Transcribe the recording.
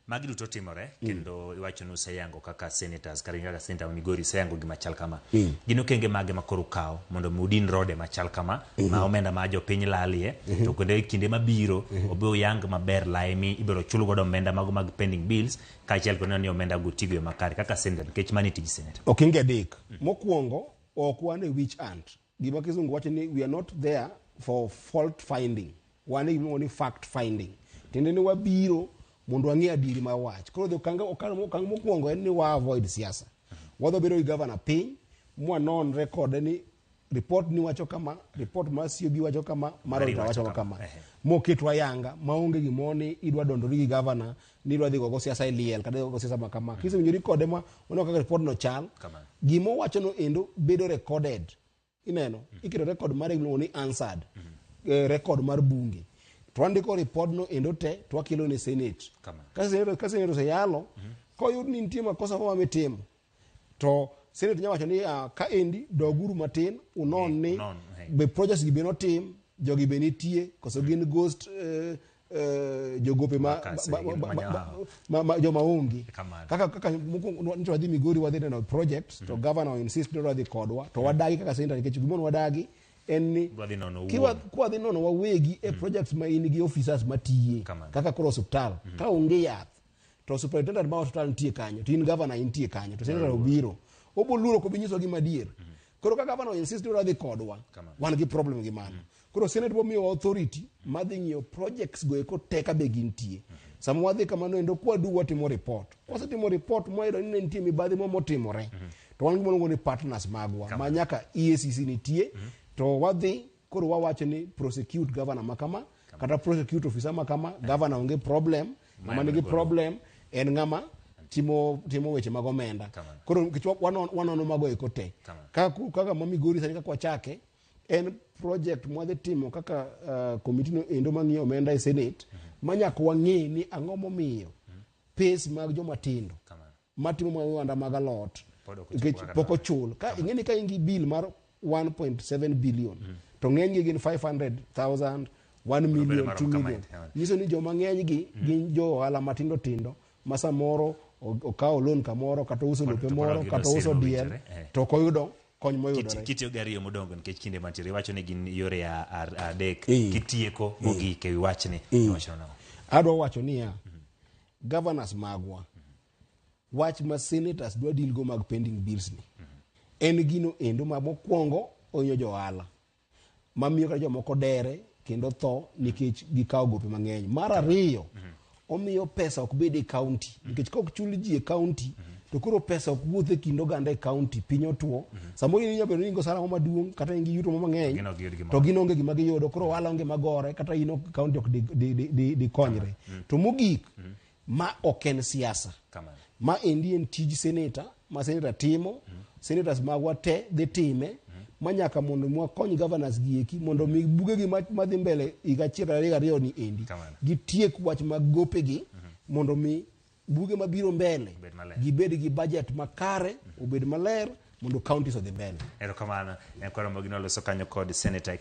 Magi duto timore kendo iwacho ni useyango kaka senators kaka senator Migori seyango gima chal kama. Gin okenge mage makoro kawo mondo udin rode machal kama ma omenda ma jopiny lalie to kinde mabiro obo yang maber laimi ibiro chul godo omenda mago mag pending bills kaachiel kod ni omenda go tigo makare kaka senator nikech mani tij senator. Okenge adek. Mokwongo ok wan e witch hunt. Gima kizungu wacho ni we are not there for fault finding. Wan e gima ni fact finding. Tiende ni wabiro mondo ang'e adiri ma wach. Koro okang' mokwongo en ni wa avoid siasa. Wadho bedo gi governor piny mwanon record ni report ni wacho kama, report ma COB wacho kama, marita wacho kama. Moketwa yanga maonge gimoni idwa dondori gi governor ni idwa dhi gogo siasa liel kata gogo siasa makama. Kise winjo record ma ono kaka report no chal. Gimo wacho no endo bedo recorded. Ineno, iketo record mare gino ni answered. Record mar bunge. Twandiko report no endo te twakilo ne senate. Ka senate oseyalo koyud ni nitie makosa ma mitimo to senate nyawacho ni ka endi doguru matin unon ni be projects gi beno tim jogi be nitie koso gin ghost jogope joma ongi kaka nito wadhi Migori wadhi neno project to governor insist ni wadhi kodwa to wadagi kaka senator nikech gimon wadagi en ni kwa dhi nono wawegi e projects ma in gi officers matiye kaka koro hospital ka onge yath to superintendent ma hospital nitie kanyo to in governor nitie kanyo to senator obiro oboluoro ko binyiso gi madier koro ka governor insist ni wadhi kodwa wan gi problem gi mano koro senate bo miyo authority madhi ng'iyo projects go eko teka be gintie sama wadhi kamano endo kwadu watimo report wasetimo report moyudo ni nitie mibadhi motimore to wan gimoro ni partners magwa ma nyaka EACC nitie to wadhi koro wawacho ni prosecute governor makama kata prosecute officer makama governor onge problem ngama nigi problem en ngama timo weche mag omenda koro wanono mago eko te kaka Migori sani kaka wachake en project mwadhi timo kaka committee no endo mang'iyo omenda e senate manyaka wang'e ni ang'o momiyo pes mag joma tindo matimo mawanda mag alot poko chul ka ing'eni ka ingi bill mar 1.7 billion to ng'eny gin 500,000 1 million 2 million nyiso ni joma ng'eny gi gin jo ohala matindo tindo ma samoro okawo loan kamoro kata uso lope moro kata uso diel to koyudo kony moyudore kitiyo gariyo modongo nikech kinde mantiere iwacho ni gin yore adek kitieko mogik e wachni adwa wacho niya governors magwa wach ma senators dwa deal go mag pending bills ni en gino endo ma mokwongo onyo jo ohala mamiyo kata jomoko dere kendo tho nikech gikawo gope mang'eny mar ariyo omiyo pesa ok bed e county nikech kok chul ji e county to koro pesa ok wuothe kind oganda e county piny otwo samoro in nyabedo ni ingo sara maduong' kata in gi yuto mang'eny to gin onge gima giyudo koro ohala onge magore kata in county ok di konyre to mogik ma ok en siasa ma endi en tij senator ma senator timo senators magwa te dhi time manyaka mondo mwakony governors gieki mondo mi buge gi madhi mbele higa 2022 ni endi gitiek wach mag gope gi mondo mi buge mabiro mbele gibed gi budget makare obed maler mondo counties odhi mbele. Erokamano en kwaro magino loso kanyo kod senator